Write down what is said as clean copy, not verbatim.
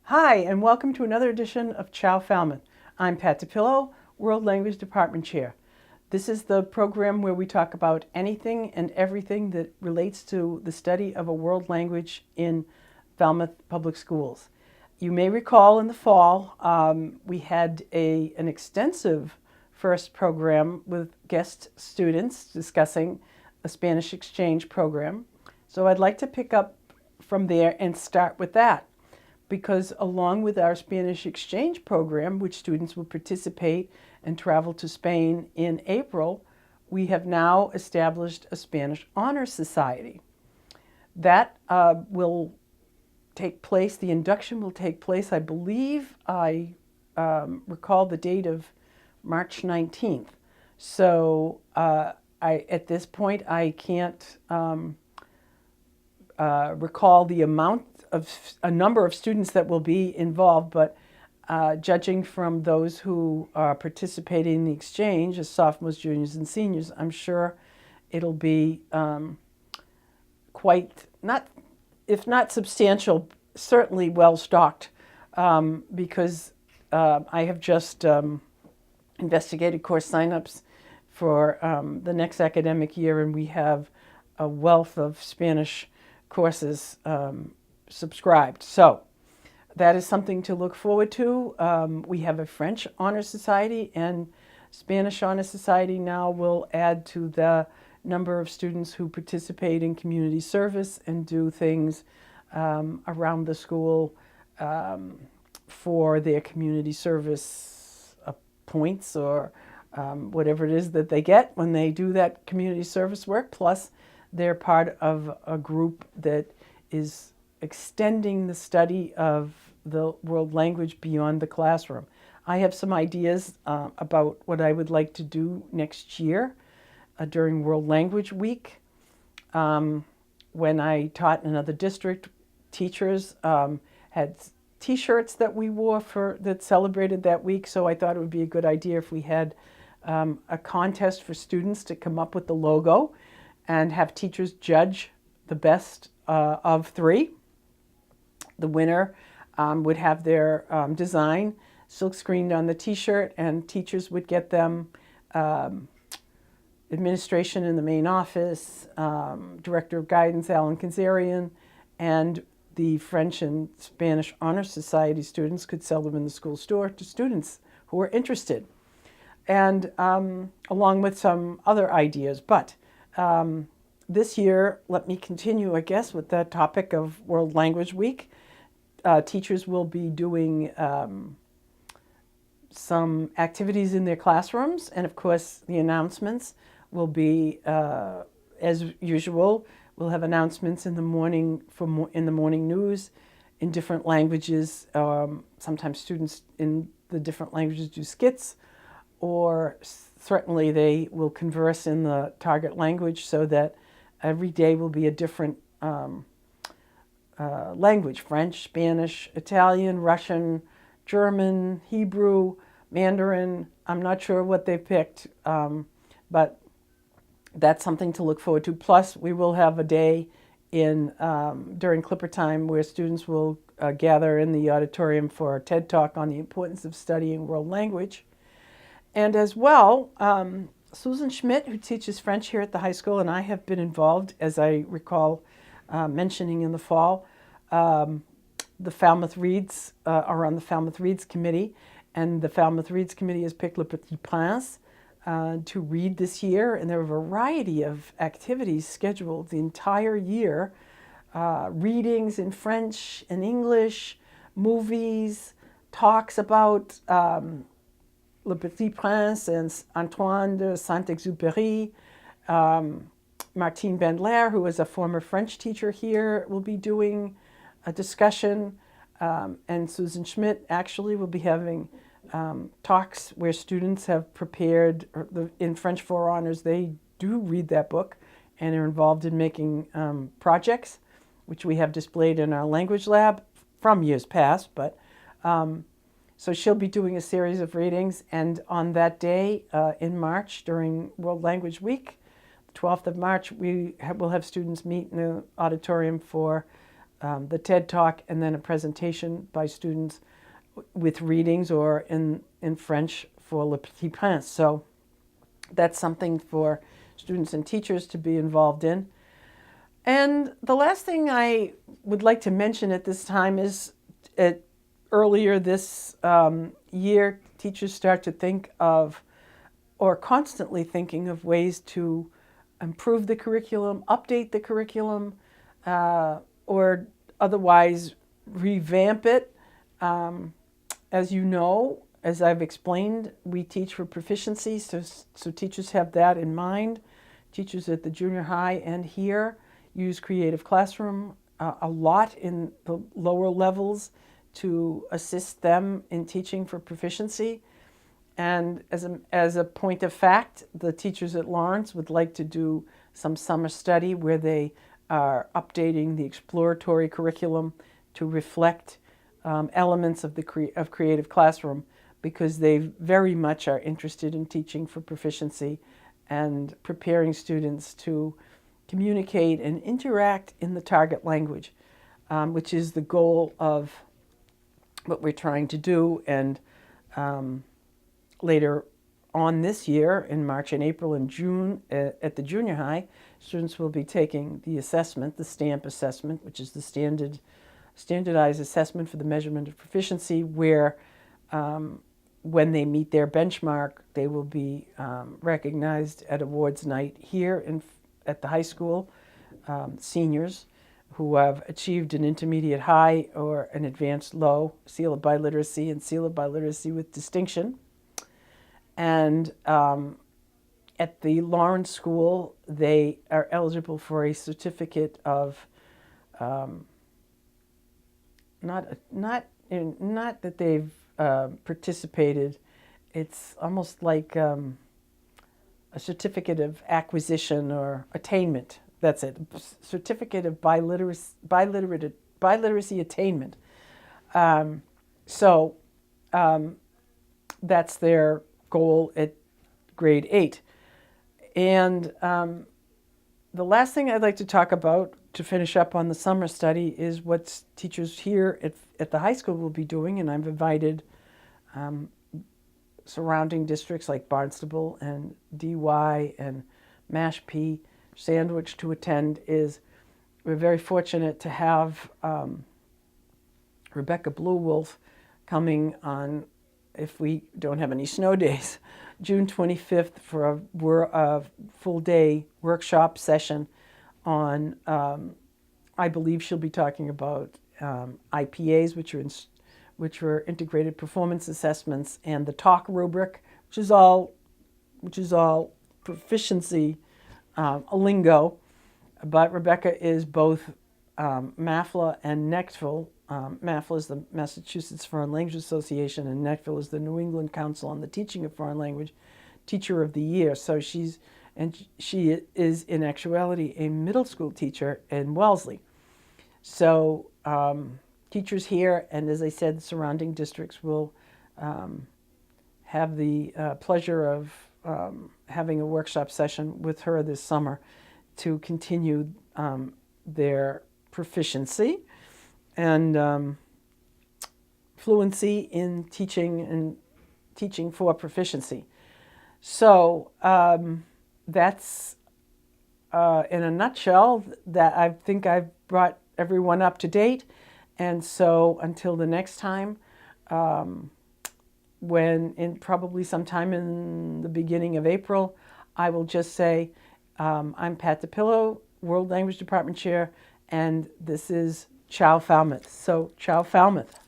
Hi, and welcome to another edition of Ciao Falmouth. I'm Pat DePillo, World Language Department Chair. This is the program where we talk about anything and everything that relates to the study of a world language in Falmouth Public Schools. You may recall in the fall, we had an extensive first program with guest students discussing a Spanish exchange program. So I'd like to pick up from there and start with that, because along with our Spanish exchange program, which students will participate and travel to Spain in April, we have now established a Spanish Honor Society. That will take place, the induction will take place, I believe, I recall the date of March 19th. So at this point, I can't recall the amount of a number of students that will be involved, but judging from those who are participating in the exchange as sophomores, juniors, and seniors, I'm sure it'll be quite, if not substantial, certainly well-stocked, because I have just investigated course signups for the next academic year, and we have a wealth of Spanish courses subscribed. So that is something to look forward to. We have a French Honor Society, and Spanish Honor Society now will add to the number of students who participate in community service and do things around the school for their community service points or whatever it is that they get when they do that community service work. Plus, they're part of a group that is extending the study of the world language beyond the classroom. I have some ideas about what I would like to do next year during World Language Week. When I taught in another district, teachers had T-shirts that we wore that celebrated that week, so I thought it would be a good idea if we had a contest for students to come up with the logo and have teachers judge the best of three. The winner would have their design silk screened on the T-shirt, and teachers would get them administration in the main office, Director of Guidance, Alan Kazarian, and the French and Spanish Honor Society students could sell them in the school store to students who were interested, and along with some other ideas. But this year, let me continue, I guess, with the topic of World Language Week. Teachers will be doing some activities in their classrooms, and of course, the announcements will be, as usual, we'll have announcements in the morning in the morning news in different languages. Sometimes students in the different languages do skits, or certainly they will converse in the target language, so that every day will be a different language: French, Spanish, Italian, Russian, German, Hebrew, Mandarin. I'm not sure what they picked, but that's something to look forward to. Plus, we will have a day during Clipper time where students will gather in the auditorium for a TED Talk on the importance of studying world language. And as well, Susan Schmidt, who teaches French here at the high school, and I have been involved, as I recall mentioning in the fall, the Falmouth Reads are on the Falmouth Reads Committee, and the Falmouth Reads Committee has picked Le Petit Prince to read this year, and there are a variety of activities scheduled the entire year, readings in French and English, movies, talks about Le Petit Prince and Antoine de Saint-Exupéry. Martine Bandler, who is a former French teacher here, will be doing a discussion, and Susan Schmidt actually will be having talks where students have prepared, in French for Honors, they do read that book and are involved in making projects, which we have displayed in our language lab from years past. But so she'll be doing a series of readings, and on that day in March, during World Language Week, the 12th of March, we will have students meet in the auditorium for the TED Talk, and then a presentation by students with readings or in French for Le Petit Prince. So that's something for students and teachers to be involved in. And the last thing I would like to mention at this time is earlier this year, teachers start to think of, or constantly thinking of, ways to improve the curriculum, update the curriculum, or otherwise revamp it. As you know, as I've explained, we teach for proficiency, so teachers have that in mind. Teachers at the junior high and here use Creative Classroom a lot in the lower levels to assist them in teaching for proficiency. And as a point of fact, the teachers at Lawrence would like to do some summer study where they are updating the exploratory curriculum to reflect elements of Creative Classroom, because they very much are interested in teaching for proficiency and preparing students to communicate and interact in the target language, which is the goal of what we're trying to do. And later on this year, in March and April and June at the junior high, students will be taking the assessment, the STAMP assessment, which is the standardized assessment for the measurement of proficiency, where when they meet their benchmark, they will be recognized at awards night here at the high school. Seniors who have achieved an intermediate high or an advanced low, seal of biliteracy, and seal of biliteracy with distinction. And at the Lawrence School, they are eligible for a certificate of not that they've participated. It's almost like a certificate of acquisition or attainment. That's it. Certificate of biliteracy attainment. That's their goal at grade 8. And the last thing I'd like to talk about to finish up on the summer study is what teachers here at the high school will be doing. And I've invited surrounding districts like Barnstable and DY and Mashpee, Sandwich to attend. We're very fortunate to have Rebecca Bluewolf coming on, if we don't have any snow days, June 25th for a full-day workshop session on, I believe she'll be talking about IPAs, which are integrated performance assessments, and the TALK rubric, which is all proficiency lingo. But Rebecca is both MAFLA and NECTFL. MAFLA is the Massachusetts Foreign Language Association, and NECTFL is the New England Council on the Teaching of Foreign Language Teacher of the Year. So she is in actuality a middle school teacher in Wellesley. So teachers here, and as I said, surrounding districts will have the pleasure of having a workshop session with her this summer to continue their proficiency and fluency in teaching and teaching for proficiency. So that's in a nutshell that I think I've brought everyone up to date. And so until the next time, probably sometime in the beginning of April, I will just say, I'm Pat DePillo, World Language Department Chair, and this is Ciao Falmouth. So, Ciao Falmouth.